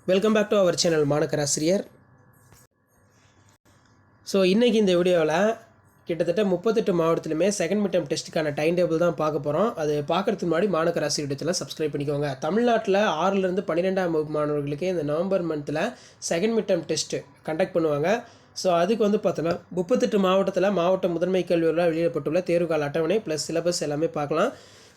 Welcome back to our channel மாணக்கராசிரியர். So இன்றைக்கி இந்த வீடியோவில் கிட்டத்தட்ட 38 மாவட்டத்திலுமே செகண்ட் மிட் டேர்ம் டெஸ்ட்டுக்கான டைம் டேபிள் தான் பார்க்க போகிறோம். அது பார்க்குறதுக்கு முன்னாடி மாணக்கராசிரியத்தில் சப்ஸ்கிரைப் பண்ணிக்கோங்க. தமிழ்நாட்டில் 6லேருந்து 12ஆம் வகுப்பு மாணவர்களுக்கு இந்த நவம்பர் மந்தில் second mid term test conduct பண்ணுவாங்க. ஸோ அதுக்கு வந்து பார்த்தோன்னா 38 மாவட்டத்தில் மாவட்ட முதன்மை கல்வியில் வெளியிடப்பட்டுள்ள தேர்வுகால அட்டவணை ப்ளஸ் சிலபஸ் எல்லாமே பார்க்கலாம்.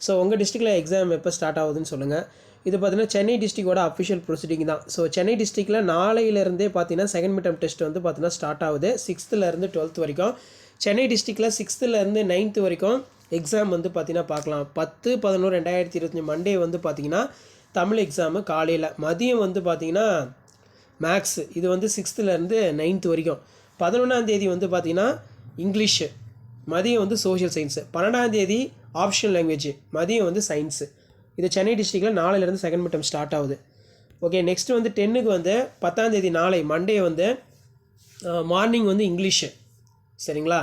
ஸோ உங்கள் டிஸ்ட்ரிக்டில் எக்ஸாம் எப்போ ஸ்டார்ட் ஆகுதுன்னு சொல்லுங்கள். இது பார்த்தீங்கன்னா சென்னை டிஸ்ட்ரிக்டோட அஃபிஷியல் ப்ரொசீடிங் தான். ஸோ சென்னை டிஸ்ட்ரிக்டில் நாளையிலேருந்தே பார்த்தீங்கன்னா செகண்ட் மிட் டேர்ம் டெஸ்ட் வந்து பார்த்தீங்கன்னா ஸ்டார்ட் ஆகுது 6th-லேருந்து 12th வரைக்கும். சென்னை டிஸ்ட்ரிக்டில் 6th-லேருந்து 9th வரைக்கும் எக்ஸாம் வந்து பார்த்தீங்கன்னா பார்க்கலாம். 10/11/2025 மண்டே வந்து பார்த்தீங்கன்னா தமிழ் எக்ஸாமு காலையில், மதியம் வந்து பார்த்தீங்கன்னா மேக்ஸு, இது வந்து 6th-லேருந்து 9th வரைக்கும். 11ஆம் தேதி வந்து பார்த்தீங்கன்னா இங்கிலீஷு, மதியம் வந்து சோஷியல் சயின்ஸு. 12ஆம் தேதி ஆப்ஷனல் லாங்குவேஜ், மதியம் வந்து சயின்ஸு. இது சென்னை டிஸ்ட்ரிக்டில் நாளையிலேருந்து செகண்ட் மிட் டேர்ம் ஸ்டார்ட் ஆகுது. ஓகே, நெக்ஸ்ட்டு வந்து 10க்கு வந்து 10ஆம் தேதி நாளை மண்டே வந்து மார்னிங் வந்து இங்கிலீஷு, சரிங்களா,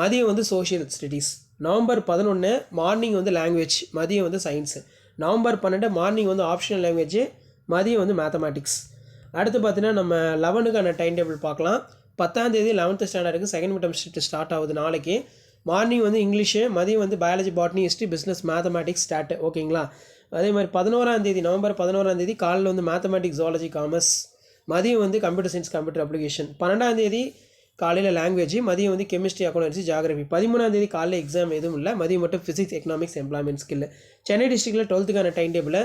மதியம் வந்து சோஷியல் ஸ்டடீஸ். நவம்பர் 11 மார்னிங் வந்து லாங்குவேஜ், மதியம் வந்து சயின்ஸு. நவம்பர் 12 மார்னிங் வந்து ஆப்ஷனல் லாங்குவேஜ், மதியம் வந்து மேத்தமேட்டிக்ஸ். அடுத்து பார்த்தீங்கன்னா நம்ம 11க்கான டைம் டேபிள் பார்க்கலாம். 10ஆம் தேதி 11th ஸ்டாண்டர்டுக்கு செகண்ட் மிட் டேர்ம் ஸ்டார்ட் ஆகுது நாளைக்கு. மார்னிங் வந்து இங்கிலீஷு, மதியம் வந்து biology, botany, history, business, mathematics, stat. ஓகேங்களா. அதே மாதிரி 11ஆம் தேதி நவம்பர் 11ஆம் தேதி காலையில் வந்து மேத்தமேட்டிக்ஸ், ஜுவாலஜி, காமர்ஸ், மதியம் வந்து கம்ப்யூட்டர் சயின்ஸ், கம்ப்யூட்டர் அப்ளிகேஷன். 12ஆம் தேதி காலையில் லாங்குவேஜ், மதியம் வந்து கெமிஸ்ட்ரி, அக்கௌண்டன்சி, ஜியாகிரபி. 13ஆம் தேதி காலையில் எக்ஸாம் எதுவும் இல்லை, மதியம் மட்டும் physics, economics, employment skill. Chennai டிஸ்ட்ரிக்டில் 12க்கான டைம் டேபிள்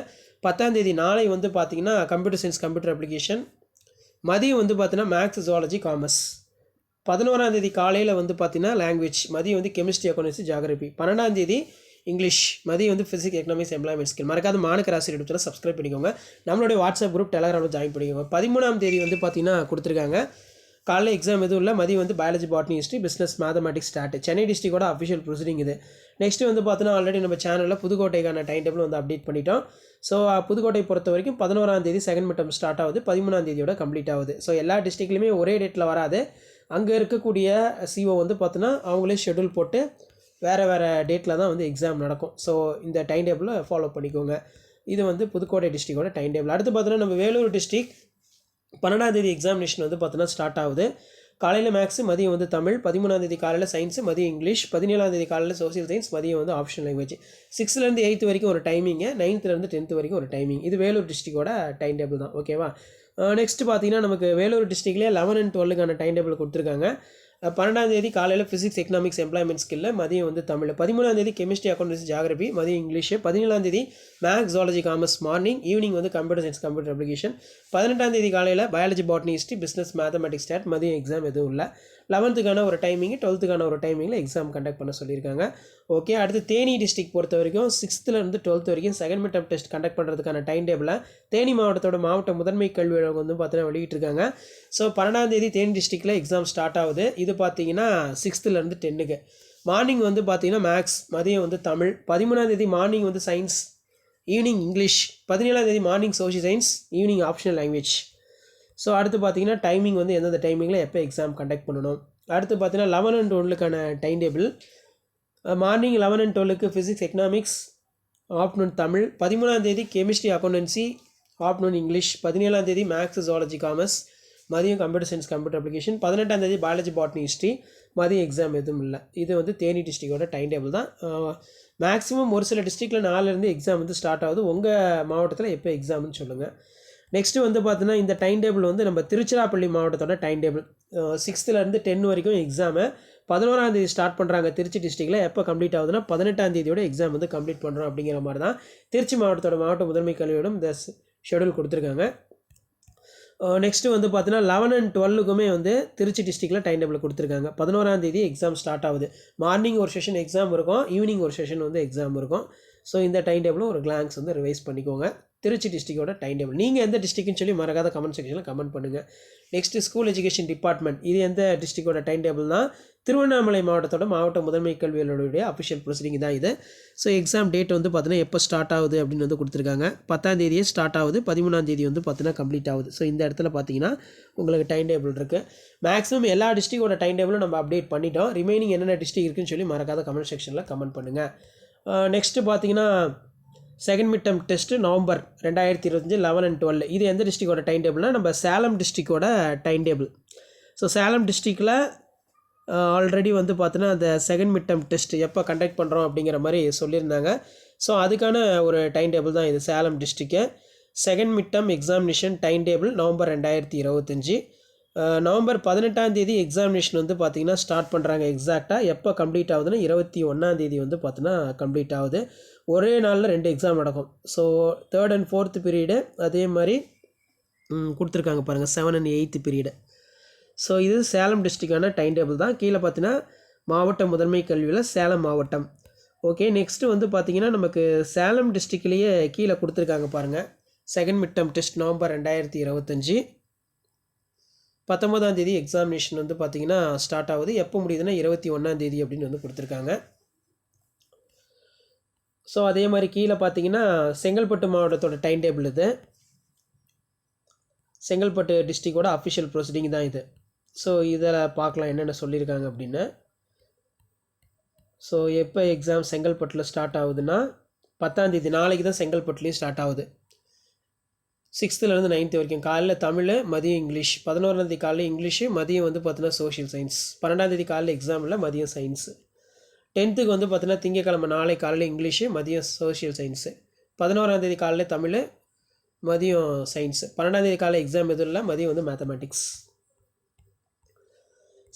10ஆம் தேதி நாளை வந்து பார்த்திங்கன்னா கம்ப்யூட்டர் சயின்ஸ், கம்ப்யூட்டர் அப்ளிகேஷன், மதியம் வந்து பார்த்தீங்கன்னா மேக்ஸ், ஜுவாலஜி, காமர்ஸ். 11ஆம் தேதி காலையில் வந்து பார்த்தீங்கன்னா லாங்குவேஜ், மதியம் வந்து கெமிஸ்ட்ரி, அக்கௌண்டன்சி, ஜியாகிரபி. 12ஆம் தேதி இங்கிலீஷ், மதியம் வந்து ஃபிசிக்ஸ், எக்கனாமிக்ஸ், எம்ப்ளாய்மெண்ட் ஸ்கில். மறக்காத மாணக்கராசிரியர் இடத்துல சப்ஸ்கிரைப் பண்ணிக்கோங்க. நம்மளுடைய வாட்ஸ்அப் குரூப் டெலகிராமில் ஜாயின் பண்ணிக்கோங்க. 13ஆம் தேதி வந்து பார்த்தீங்கன்னா கொடுத்துருக்காங்க. காலையில் எக்ஸாம் எதுவும் இல்லை, மதியம் வந்து biology, botany, history, business, mathematics, start. Chennai டிஸ்ட்ரிக்டோட அஃபிஷியல் ப்ரொசீடிங் இது. நெக்ஸ்ட்டு வந்து பார்த்தீங்கன்னா ஆல்ரெடி நம்ம சேனலில் புதுக்கோட்டைக்கான டைம் டேபிள் வந்து அப்டேட் பண்ணிட்டோம். ஸோ புதுக்கோட்டை பொறுத்த வரைக்கும் 11ஆம் தேதி செகண்ட் மிட் டேர்ம் ஸ்டார்ட் ஆகுது, 13ஆம் தேதியோட கம்ப்ளீட் ஆகுது. ஸோ எல்லா டிஸ்ட்ரிக்ட்லையுமே ஒரே டேட்டில் வராது. அங்கே இருக்கக்கூடிய சிஓ வந்து பார்த்தோன்னா அவங்களே ஷெட்யூல் போட்டு வேறு டேட்டில் தான் வந்து எக்ஸாம் நடக்கும். ஸோ இந்த டைம் டேபிளை ஃபாலோ பண்ணிக்கோங்க. இது வந்து புதுக்கோட்டை டிஸ்ட்ரிக்டோட டைம் டேபிள். அடுத்து பார்த்தோன்னா நம்ம வேலூர் டிஸ்ட்ரிக் 12ஆம் தேதி எக்ஸாமினேஷன் வந்து பார்த்தோன்னா ஸ்டார்ட் ஆகுது. காலையில் மேக்ஸு, மதியம் வந்து தமிழ். 13ஆம் தேதி காலையில் சயின்ஸு, மதியம் இங்கிலீஷ். 17ஆம் தேதி காலையில் சோசியல் சயின்ஸ், மதியம் வந்து ஆப்ஷனல் லாங்குவேஜ். 6th-லேருந்து 8th வரைக்கும் ஒரு டைமிங்கு, 9th-லேருந்து 10th வரைக்கும் ஒரு டைமிங். இது வேலூர் டிஸ்ட்ரிக்டோட டைம் டேபிள் தான். ஓகேவா. நெக்ஸ்ட்டு பார்த்தீங்கன்னா நமக்கு வேலூர் டிஸ்ட்ரிக்ட்லேயே 11 and 12க்கான டைம் டேபிள் கொடுத்துருக்காங்க. 12ஆம் தேதி காலையில் ஃபிசிக்ஸ், எக்கனாமிக்ஸ், எம்ப்ளாய்மெண்ட் ஸ்கில், மதியம் வந்து தமிழ். 13ஆம் தேதி கெமிஸ்ட்ரி, அக்கௌண்டன்சி, ஜியாகிரபி, மதியம் இங்கிலீஷு. 17ஆம் தேதி maths, zoology, commerce, morning. Evening வந்து கம்ப்யூட்டர் சயின்ஸ், கம்ப்யூட்டர் அப்ளிகேஷன். 18ஆம் தேதி காலையில் biology, botany, history, business, mathematics, stat. மதியம் எக்ஸாம் எதுவும் இல்லை. 11க்கான ஒரு டைமிங்கு, 12க்கான ஒரு டைமிங்கில் எக்ஸாம் கண்டக்ட் பண்ண சொல்லியிருக்காங்க. ஓகே, அடுத்து தேனி டிஸ்ட்ரிக்ட் பொறுத்த வரைக்கும் 6th-லேருந்து 12th வரைக்கும் second mid term test conduct பண்ணுறதுக்கான டைம் டேபிளை தேனி மாவட்டத்தோட மாவட்ட முதன்மை கல்வி அலுவலகம் வந்து பார்த்தீங்கன்னா வெளியிட்டிருக்காங்க. ஸோ 12ஆம் தேதி தேனி டிஸ்ட்ரிக்டில் எக்ஸாம் ஸ்டார்ட் ஆகுது. இது பார்த்தீங்கன்னா 6th-லேருந்து 10க்கு. மார்னிங் வந்து பார்த்தீங்கன்னா மேக்ஸ், மதியம் வந்து தமிழ். 13ஆம் தேதி மார்னிங் வந்து சயின்ஸ், ஈவினிங் இங்கிலீஷ். 17ஆம் தேதி morning social science, evening optional language. So அடுத்து பார்த்தீங்கன்னா டைமிங் வந்து எந்தெந்த டைமிங்கில் எப்போ எக்ஸாம் கண்டக்ட் பண்ணணும். அடுத்து பார்த்தீங்கன்னா 11 and 12க்கான டைம் டேபிள். மார்னிங் 11 and 12க்கு ஃபிசிக்ஸ், எக்கனாமிக்ஸ், ஆஃப்டர்நூன் தமிழ். 13ஆம் தேதி கெமிஸ்ட்ரி, அக்கௌண்டன்சி, ஆஃப்டர்நூன் இங்கிலீஷ். 17ஆம் தேதி மேக்ஸ், ஜுவாலஜி, காமர்ஸ், மதியம் கம்ப்யூட்டர் சயின்ஸ், கம்ப்யூட்டர் அப்ளிகேஷன். 18ஆம் தேதி பயாலஜி, பாட்னி, ஹிஸ்ட்ரி, மதியம் எக்ஸாம் எதுவும் இல்லை. இது வந்து தேனி டிஸ்ட்ரிக்டோட டைம் டேபிள் தான். மேக்ஸிமம் ஒரு சில டிஸ்ட்ரிக்டில் 4லேருந்து எக்ஸாம் வந்து ஸ்டார்ட் ஆகுது. உங்கள் மாவட்டத்தில் எப்போ எக்ஸாம்னு சொல்லுங்கள். நெக்ஸ்ட்டு வந்து பார்த்தீங்கன்னா இந்த டைம் டேபிள் வந்து நம்ம திருச்சிராப்பள்ளி மாவட்டத்தோட டைம் டேபிள். 6th-லேருந்து 10 வரைக்கும் எக்ஸாமு 11ஆம் தேதி ஸ்டார்ட் பண்ணுறாங்க திருச்சி டிஸ்ட்ரிக்டில். எப்போ கம்ப்ளீட் ஆகுதுன்னா 18ஆம் தேதியோட எக்ஸாம் வந்து கம்ப்ளீட் பண்ணுறோம் அப்படிங்கிற மாதிரி தான் திருச்சி மாவட்டத்தோட மாவட்ட முதன்மை கல்வியோட இந்த ஷெடியூல் கொடுத்துருக்காங்க. நெக்ஸ்ட்டு வந்து பார்த்தீங்கன்னா 11 and 12க்குமே வந்து திருச்சி டிஸ்ட்ரிக்டில் டைம் டேபிள் கொடுத்துருக்காங்க. 11ஆம் தேதி எக்ஸாம் ஸ்டார்ட் ஆகுது. மார்னிங் ஒரு செஷன் எக்ஸாம் இருக்கும், ஈவினிங் ஒரு செஷன் வந்து எக்ஸாம் இருக்கும். ஸோ இந்த டைம் டேபிளும் ஒரு கிளான்ஸ் வந்து ரிவைஸ் பண்ணிக்கோங்க. திருச்சி டிஸ்ட்ரிக்டோட டைம் டேபிள். நீங்கள் எந்த டிஸ்ட்ரிக்ட்னு சொல்லி மறக்காத கமெண்ட் செக்ஷனில் கமெண்ட் பண்ணுங்கள். நெக்ஸ்ட்டு ஸ்கூல் எஜுகேஷன் டிபார்ட்மெண்ட், இது எந்த டிஸ்ட்ரிக்டோட டைம் டேபிள்னா திருவண்ணாமலை மாவட்டத்தோட மாவட்ட முதன்மை கல்வியாளருடைய அஃபிஷியல் ப்ரொசீடிங் தான் இது. ஸோ எக்ஸாம் டேட் வந்து பார்த்தீங்கன்னா எப்போ ஸ்டார்ட் ஆகுது அப்படின்னு வந்து கொடுத்துருக்காங்க. 10ஆம் தேதியே ஸ்டார்ட் ஆகுது, 13ஆம் தேதி வந்து பார்த்தீங்கன்னா கம்ப்ளீட் ஆகுது. ஸோ இந்த இடத்துல பார்த்தீங்கன்னா உங்களுக்கு டைம் டேபிள் இருக்குது. மேக்ஸிமம் எல்லா டிஸ்ட்ரிக்டோட டைம் டேபிளும் நம்ம அப்டேட் பண்ணிட்டோம். ரிமைனிங் என்னென்ன டிஸ்ட்ரிக்ட் இருக்குன்னு சொல்லி மறக்காத கமெண்ட் செக்ஷனில் கமெண்ட் பண்ணுங்கள். நெக்ஸ்ட்டு பார்த்தீங்கன்னா second mid term test November 2025 11 and 12. இது எந்த டிஸ்ட்ரிக்டோட டைம் டேபிள்னால் நம்ம சேலம் டிஸ்ட்ரிக்டோட டைம் டேபிள். ஸோ சேலம் டிஸ்ட்ரிக்டில் ஆல்ரெடி வந்து பார்த்தோன்னா அந்த செகண்ட் மிட் டெர்ம் டெஸ்ட் எப்போ கண்டக்ட் பண்ணுறோம் அப்படிங்கிற மாதிரி சொல்லியிருந்தாங்க. ஸோ அதுக்கான ஒரு டைம் டேபிள் தான் இது Salem district. Second mid term examination time table November 2025. November 18 examination வந்து பார்த்திங்கன்னா ஸ்டார்ட் பண்ணுறாங்க. எக்ஸாக்டாக எப்போ கம்ப்ளீட் ஆகுதுன்னா 21 வந்து பார்த்தோன்னா கம்ப்ளீட் ஆகுது. ஒரே நாளில் 2 எக்ஸாம் நடக்கும். So 3rd and 4th period அதே மாதிரி கொடுத்துருக்காங்க பாருங்கள் 7 and 8th பீரியடு. ஸோ இது சேலம் டிஸ்ட்ரிக்டான டைம் டேபிள் தான். கீழே பார்த்தீங்கன்னா மாவட்ட முதன்மை கல்வியில் சேலம் மாவட்டம். ஓகே, நெக்ஸ்ட்டு வந்து பார்த்திங்கன்னா நமக்கு சேலம் டிஸ்ட்ரிக்ட்லேயே கீழே கொடுத்துருக்காங்க பாருங்கள். Second mid term test November 2025. 19 examination வந்து பார்த்திங்கன்னா ஸ்டார்ட் ஆகுது. எப்போ முடியுதுன்னா 21 அப்படின்னு வந்து கொடுத்துருக்காங்க. ஸோ அதே மாதிரி கீழே பார்த்தீங்கன்னா செங்கல்பட்டு மாவட்டத்தோட டைம் டேபிள் இது. செங்கல்பட்டு டிஸ்ட்ரிக்டோட அஃபிஷியல் ப்ரொசீடிங் தான் இது. ஸோ இதில் பார்க்கலாம் என்னென்ன சொல்லியிருக்காங்க அப்படின்னு. ஸோ எப்போ எக்ஸாம் செங்கல்பட்டில் ஸ்டார்ட் ஆகுதுன்னா 10 நாளைக்கு தான் செங்கல்பட்டுலேயும் ஸ்டார்ட் ஆகுது. 6th to 9th வரைக்கும் காலையில் தமிழ், மதியம் இங்கிலீஷ். 11 காலையில் இங்கிலீஷு, மதியம் வந்து பார்த்தீங்கன்னா சோஷியல் சயின்ஸ். 12 காலையில் எக்ஸாமில் மதியம் சயின்ஸு. 10th வந்து பார்த்தீங்கன்னா திங்கக்கிழமை நாளை காலையில் இங்கிலீஷு, மதியம் சோஷியல் சயின்ஸு. 11 காலையில் தமிழ், மதியம் சயின்ஸு. 12 காலையில் எக்ஸாம் எதுவும் இல்லை, மதியம் வந்து மேத்தமேட்டிக்ஸ்.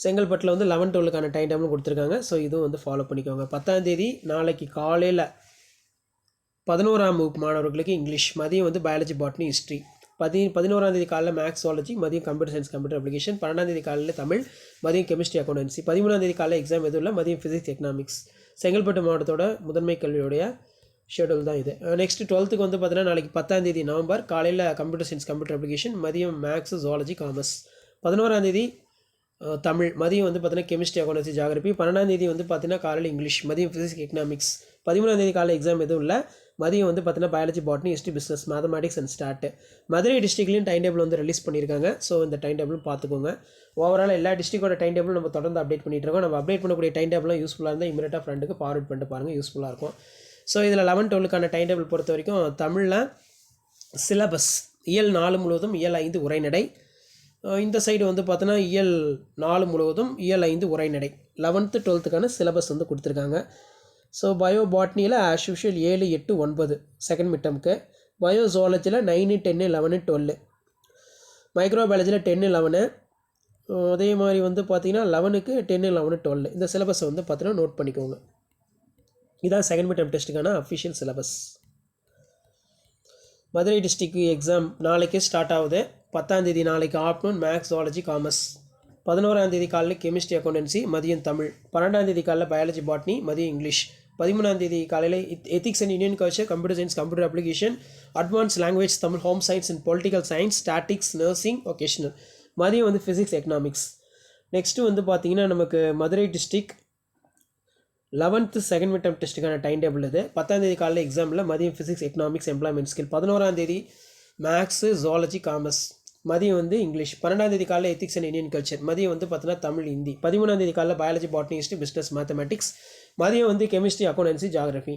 செங்கல்பட்டில் வந்து 11, 12க்கான டைம் டேபிளும் கொடுத்துருக்காங்க. ஸோ இதுவும் வந்து ஃபாலோ பண்ணிக்கோங்க. 10 நாளைக்கு காலையில் 11ஆம் வகுப்பு மாணவர்களுக்கு இங்கிலீஷ், மதியம் வந்து பயாலஜி, பாட்னி, ஹிஸ்ட்ரி. 11 காலையில் மேக்ஸ், ஜுவாலஜி, மதியம் கம்ப்யூட்டர் சயின்ஸ், கம்ப்யூட்டர் அப்ளிகேஷன். 12 காலையில் தமிழ், மதியம் கெமிஸ்ட்ரி, அக்கௌண்டன்சி. 13 காலையில் எக்ஸாம் எதுவும் இல்லை, மதியம் ஃபிசிக்ஸ், எக்கனாமிக்ஸ். செங்கல்பட்டு மாவட்டத்தோட முதன்மை கல்வியுடைய ஷெடியூல் தான் இது. நெக்ஸ்ட்டு 12th வந்து பார்த்தீங்கன்னா நாளைக்கு 10 நவம்பர் காலையில் கம்ப்யூட்டர் சயின்ஸ், கம்ப்யூட்டர் அப்ளிகேஷன், மதியம் மேக்ஸ், ஜுவாலஜி, காமர்ஸ். 11 தமிழ், மதியம் வந்து பார்த்தீங்கன்னா கெமிஸ்ட்ரி, அக்கௌண்டன்சி, ஜியாகிரபி. 12 வந்து பார்த்தீங்கன்னா காலையில் இங்கிலீஷ், மதியம் ஃபிசிக்ஸ், எக்கனாமிக்ஸ். 13 காலையில் எக்ஸாம் எதுவும் இல்லை, மதியம் வந்து பார்த்தீங்கன்னா biology, botany, history, business, mathematics and start. Madurai டிஸ்ட்ரிக்ட்லையும் டைம் டேபிள் வந்து ரிலீஸ் பண்ணியிருக்காங்க. ஸோ இந்த டைம் டேபிளும் பார்த்துக்கோங்க. ஓவரால் எல்லா டிஸ்ட்ரிக்டோட டைம் டேபிளும் நம்ம தொடர்ந்து அப்டேட் பண்ணிட்டு இருக்கோம். நம்ம அப்டேட் பண்ணக்கூடிய டைம் டேபிளும் யூஸ்ஃபுல்லாக இருந்தால் இமீடியட்டாக ஃப்ரெண்டுக்கு ஃபார்வர்ட் பண்ணிட்டு பாருங்கள், யூஸ்ஃபுல்லாக இருக்கும். ஸோ இதில் 11, 12க்கான டைம் டேபிள் பொறுத்த வரைக்கும் தமிழில் சிலபஸ் இயல் 4 முழுவதும், இயல் 5 உரைநடை. இந்த சைடு வந்து பார்த்தோன்னா இயல் 4 முழுவதும், இயல் 5 உரைநடை. 11th, 12க்கான சிலபஸ் வந்து கொடுத்துருக்காங்க. ஸோ பயோ பாட்னியில் ஆஸ் யூஷுவல் 7, 8, 9 செகண்ட் மிட் டெர்முக்கு. பயோ ஜுவாலஜியில் 9, 10, 11, 12. மைக்ரோபயாலஜியில் 10, 11. அதே மாதிரி வந்து பார்த்திங்கன்னா 11க்கு 10, 11, 12. இந்த சிலபஸை வந்து பார்த்தீங்கன்னா நோட் பண்ணிக்கோங்க. இதான் செகண்ட் மிட் டெர்ம் டெஸ்ட்டுக்கான official syllabus. Madurai district exam நாளைக்கே ஸ்டார்ட் ஆகுது. 10 நாளைக்கு ஆஃப்டர்நூன் மேக்ஸ், ஜுவாலஜி, காமர்ஸ். 11 காலையில் கெமிஸ்ட்ரி, அக்கௌண்டன்சி, மதியம் தமிழ். 12 காலையில் பயாலஜி, பாட்னி, மதியம் இங்கிலீஷ். 13 காலையில் ethics and Indian culture, computer science, computer application, advance language Tamil, home science and political science, statistics, nursing, vocational. மதியம் வந்து ஃபிசிக்ஸ், எக்கனாமிக்ஸ். நெக்ஸ்ட்டு வந்து பார்த்திங்கன்னா நமக்கு Madurai district 11th second mid term டெஸ்ட்டுக்கான டைம் டேபிள் இது. 10 காலையில் எக்ஸாமில் மதியம் physics, economics, employment skill. 11 maths, zoology, commerce. மதியம் வந்து இங்கிலீஷ். 12 காலையில் எத்திக்ஸ் அண்ட் இந்தியன் கல்ச்சர். மதியம் வந்து பார்த்தீங்கன்னா தமிழ், ஹிந்தி. 13 காலையில் biology, botany, history, business, mathematics. மதியம் வந்து chemistry, accountancy, geography.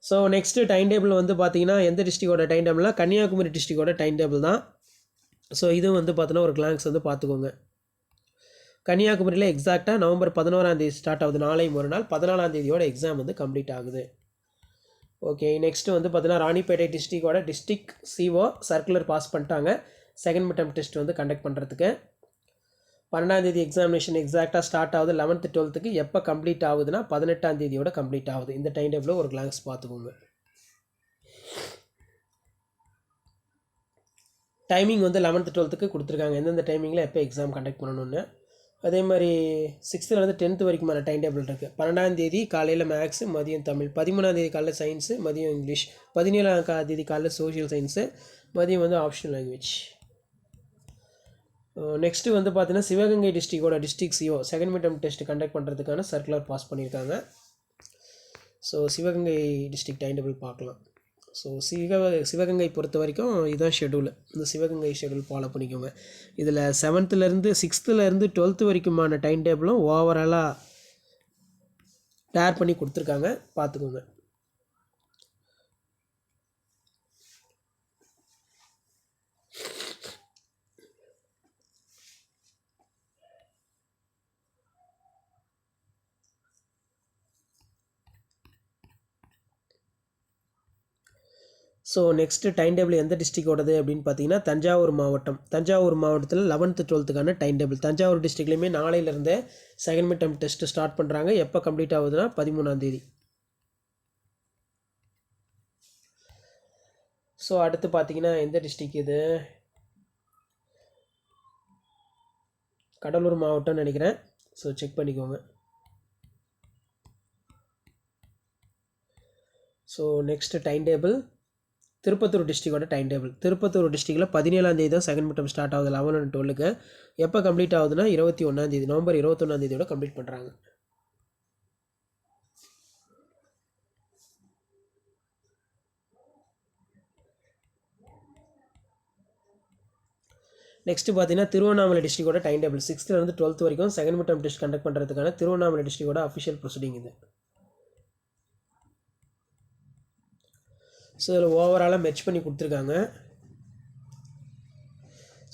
So next time table வந்து பார்த்தீங்கன்னா எந்த டிஸ்ட்ரிக்டோட டைம் டேபிள்னா கன்னியாகுமரி டிஸ்ட்ரிக்டோட டைம் டேபிள் தான். ஸோ இதுவும் வந்து பார்த்தீங்கன்னா ஒரு கிளான்ஸ் வந்து பார்த்துக்கோங்க. கன்னியாகுமரியில் எக்ஸாக்டாக நவம்பர் 11 ஸ்டார்ட் ஆகுது. நாளை மறுநாள் 14 எக்ஸாம் வந்து கம்ப்ளீட் ஆகுது. ஓகே, நெக்ஸ்ட்டு வந்து பார்த்தீங்கன்னா ராணிப்பேட்டை டிஸ்ட்ரிக்டோட டிஸ்ட்ரிக்ட் சிஓ சர்க்குலர் பாஸ் பண்ணிட்டாங்க செகண்ட் மிட் டெர்ம் டெஸ்ட் வந்து கண்டக்ட் பண்ணுறதுக்கு. 12 எக்ஸாமினேஷன் எக்ஸாக்டாக ஸ்டார்ட் ஆகுது. 11th, 12க்கு எப்போ கம்ப்ளீட் ஆகுதுன்னா 18 கம்ப்ளீட் ஆகுது. இந்த டைம் டேபிளில் ஒரு கிளான்ஸ் பார்த்துக்கோங்க. டைமிங் வந்து 11th, 12க்கு கொடுத்துருக்காங்க, எந்தெந்த டைமிங்கில் எப்போ எக்ஸாம் கண்டக்ட் பண்ணணும்னு. அதே மாதிரி 6th 10th வரைக்குமான டைம் டேபிள் இருக்குது. 12 காலையில் மேக்ஸு, மதியம் தமிழ். 13 காலையில் சயின்ஸு, மதியம் இங்கிலீஷ். 17 காலையில் சோஷியல் சயின்ஸு, மதியம் வந்து ஆப்ஷனல் லாங்குவேஜ். நெக்ஸ்ட்டு வந்து பார்த்தீங்கன்னா சிவகங்கை டிஸ்ட்ரிக்டோட district CEO second mid term test conduct பண்ணுறதுக்கான சர்க்குலர் பாஸ் பண்ணியிருக்காங்க. So Sivaganga district time table பார்க்கலாம். ஸோ சிவகங்கை பொறுத்த வரைக்கும் இதுதான் ஷெடியூல். இந்த சிவகங்கை ஷெடியூல் ஃபாலோ பண்ணிக்கோங்க. இதில் 7th 6th 12th வரைக்குமான டைம் டேபிளும் ஓவராலாக டேர் பண்ணி கொடுத்துருக்காங்க, பார்த்துக்கோங்க. ஸோ நெக்ஸ்ட்டு டைம் டேபிள் எந்த டிஸ்ட்ரிக்டோடது அப்படின்னு பார்த்தீங்கன்னா தஞ்சாவூர் மாவட்டம். தஞ்சாவூர் மாவட்டத்தில் 11th 12th time table. Thanjavur டிஸ்ட்ரிக்ட்லேயுமே நாளையிலேருந்தே second mid term test start பண்ணுறாங்க. எப்போ கம்ப்ளீட் ஆகுதுன்னா 13ஆம் தேதி. ஸோ அடுத்து பார்த்தீங்கன்னா எந்த டிஸ்ட்ரிக் இது, கடலூர் மாவட்டம்னு நினைக்கிறேன். ஸோ செக் பண்ணிக்கோங்க. So next time table Tirupattur டிஸ்ட்ரிக்டோட டைம் டேபிள். திருப்பத்தூர் டிஸ்ட்ரிக்டில் 17ஆம் தேதி தான் செகண்ட் மிட் டெர்ம் ஸ்டார்ட் ஆகுது 11 and 12க்கு. எப்போ கம்ப்ளீட் ஆகுதுன்னா 21ஆம் தேதி, நவம்பர் 21ஆம் தேதியோட கம்ப்ளீட் பண்ணுறாங்க. நெக்ஸ்ட்டு பார்த்தீங்கன்னா Tiruvannamalai டிஸ்ட்ரிக்டோட time table 6th 12th வரைக்கும் second mid term test conduct பண்ணுறதுக்கான திருவண்ணாமலை டிஸ்ட்ரிக்டோட அஃபிஷியல் ப்ரொசீடிங் இது. ஸோ இதில் ஓவராலாக மெர்ச் பண்ணி கொடுத்துருக்காங்க.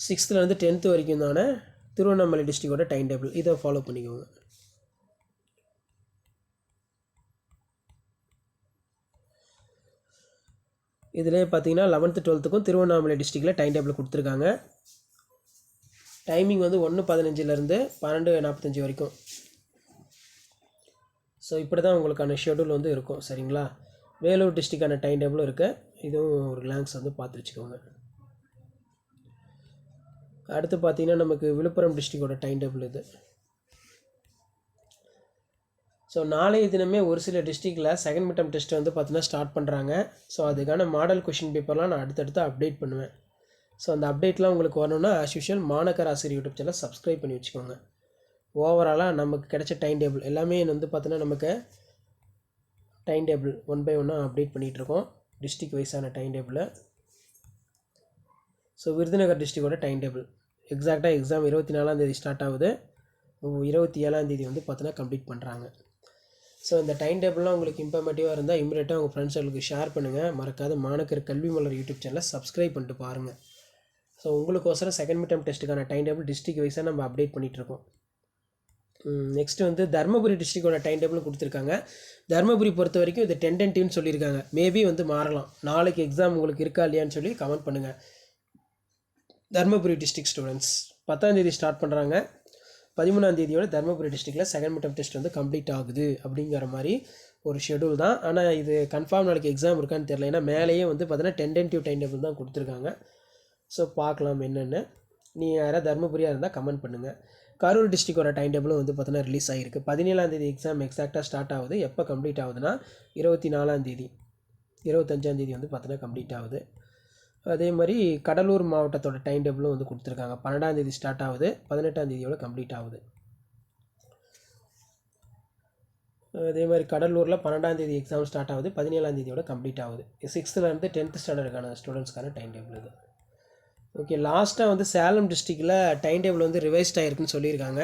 6th 10th வரைக்கும் தானே திருவண்ணாமலை டிஸ்ட்ரிக்டோட டைம் டேபிள். இதை ஃபாலோ பண்ணிக்கோங்க. இதிலே பார்த்தீங்கன்னா 11th 12க்கும் திருவண்ணாமலை டிஸ்ட்ரிக்டில் டைம் டேபிள் கொடுத்துருக்காங்க. டைமிங் வந்து 1:15 12:45 வரைக்கும். ஸோ இப்படி தான் உங்களுக்கான ஷெடியூல் வந்து இருக்கும். சரிங்களா? வேலூர் டிஸ்ட்ரிக்டான டைம் டேபிளும் இருக்குது. இதுவும் ஒரு கிளான்ஸ் வந்து பார்த்து வச்சுக்கோங்க. அடுத்து பார்த்தீங்கன்னா நமக்கு விழுப்புரம் டிஸ்ட்ரிக்டோட டைம் டேபிள் இது. ஸோ நாளைய தினமே ஒரு சில டிஸ்ட்ரிக்டில் செகண்ட் மிட் டெர்ம் டெஸ்ட் வந்து பார்த்தீங்கன்னா ஸ்டார்ட் பண்ணுறாங்க. ஸோ அதுக்கான மாடல் கொஷின் பேப்பர்லாம் நான் அடுத்தடுத்து அப்டேட் பண்ணுவேன். ஸோ அந்த அப்டேட்லாம் உங்களுக்கு வரணும்னா ஆஸ் யூஷுவல் மாணக்கர் ஆசிரியர் யூடியூப் சேனல் சப்ஸ்கிரைப் பண்ணி வச்சுக்கோங்க. ஓவராலாக நமக்கு கிடைச்ச டைம் டேபிள் எல்லாமே வந்து பார்த்தீங்கன்னா நமக்கு டைம் டேபிள் 1 by 1 அப்டேட் பண்ணிகிட்ருக்கோம். டிஸ்ட்ரிக் வைஸான டைம் டேபிளை. ஸோ விருதுநகர் டிஸ்ட்ரிக்டோட டைம் டேபிள் எக்ஸாக்டாக எக்ஸாம் 24ஆம் தேதி ஸ்டார்ட் ஆகுது. 27ஆம் தேதி வந்து பார்த்தீங்கன்னா கம்ப்ளீட் பண்ணுறாங்க. ஸோ இந்த டைம் டேபிள்லாம் உங்களுக்கு இன்ஃபர்மேட்டிவாக இருந்தால் இமீடியட்டாக உங்கள் ஃப்ரெண்ட்ஸுகளுக்கு ஷேர் பண்ணுங்கள். மறக்காத மாணக்கர் கல்வி மலர் யூடியூப் சேனலை சப்ஸ்கிரைப் பண்ணிட்டு பாருங்கள். ஸோ உங்களுக்கோசரம் செகண்ட் மிட் டெர்ம் டெஸ்ட்டுக்கான டைம் டேபிள் டிஸ்ட்ரிக் வைஸாக நம்ம அப்டேட் பண்ணிகிட்ருக்கோம். நெக்ஸ்ட்டு வந்து தருமபுரி டிஸ்ட்ரிக்டோட டைம் டேபிளும் கொடுத்துருக்காங்க. தருமபுரி பொறுத்த வரைக்கும் இது டென்டென்டிவ்னு சொல்லியிருக்காங்க. மேபி வந்து மாறலாம். நாளைக்கு எக்ஸாம் உங்களுக்கு இருக்கா இல்லையான்னு சொல்லி கமெண்ட் பண்ணுங்கள். தருமபுரி டிஸ்ட்ரிக்ட் ஸ்டூடெண்ட்ஸ் 10ஆம் தேதி ஸ்டார்ட் பண்ணுறாங்க. 13ஆம் தேதியோட தருமபுரி டிஸ்ட்ரிக்டில் செகண்ட் மிட் டெர்ம் டெஸ்ட் வந்து கம்ப்ளீட் ஆகுது அப்படிங்கிற மாதிரி ஒரு ஷெடியூல் தான். ஆனால் இது கன்ஃபார்ம் நாளைக்கு எக்ஸாம் இருக்கான்னு தெரியல. ஏன்னா மேலேயே வந்து பார்த்தீங்கன்னா டென்டென்டிவ் டைம் டேபிள் தான் கொடுத்துருக்காங்க. ஸோ பார்க்கலாம் என்னென்னு. நீங்கள் யாராவது தருமபுரியாக இருந்தால் கமெண்ட் பண்ணுங்கள். கரூர் டிஸ்ட்ரிக்டோட டைம் டேபிளும் வந்து பார்த்தீங்கன்னா ரிலீஸ் ஆகிருக்கு. 17ஆம் தேதி எக்ஸாம் எக்ஸாக்டாக ஸ்டார்ட் ஆகுது. எப்போ கம்ப்ளீட் ஆகுதுன்னா 24ஆம் தேதி 25ஆம் தேதி வந்து பார்த்தீங்கன்னா கம்ப்ளீட் ஆகுது. அதே மாதிரி கடலூர் மாவட்டத்தோட டைம் டேபிளும் வந்து கொடுத்துருக்காங்க. 12ஆம் தேதி ஸ்டார்ட் ஆகுது, 18ஆம் தேதியோட கம்ப்ளீட் ஆகுது. அதே மாதிரி கடலூரில் 12ஆம் தேதி எக்ஸாம் ஸ்டார்ட் ஆகுது, 17ஆம் தேதியோட கம்ப்ளீட் ஆகுது. 6th 10th ஸ்டாண்டர்டுக்கான ஸ்டூடெண்ட்ஸ்க்கான டைம் டேபிள் இது. ஓகே, லாஸ்ட்டாக வந்து சேலம் டிஸ்ட்ரிக்டில் டைம் டேபிள் வந்து ரிவைஸ்ட் ஆகிருக்குன்னு சொல்லியிருக்காங்க.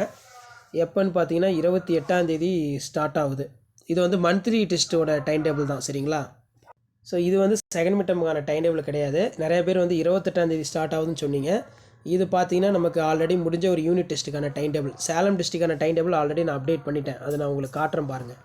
எப்போன்னு பார்த்தீங்கன்னா 28ஆம் தேதி ஸ்டார்ட் ஆகுது. இது வந்து மந்த்லி டெஸ்ட்டோட டைம் டேபிள் தான். சரிங்களா? ஸோ இது வந்து செகண்ட் மிட் டெர்முக்கான டைம் டேபிள் கிடையாது. நிறைய பேர் வந்து 28ஆம் தேதி ஸ்டார்ட் ஆகுதுன்னு சொன்னீங்க. இது பார்த்தீங்கன்னா நமக்கு ஆல்ரெடி முடிஞ்ச ஒரு யூனிட் டெஸ்ட்டுக்கான டைம் டேபிள். சேலம் டிஸ்ட்ரிக்டான டைம் டேபிள் ஆல்ரெடி நான் அப்டேட் பண்ணிட்டேன். அதை நான் உங்களுக்கு காட்டுறேன் பாருங்கள்.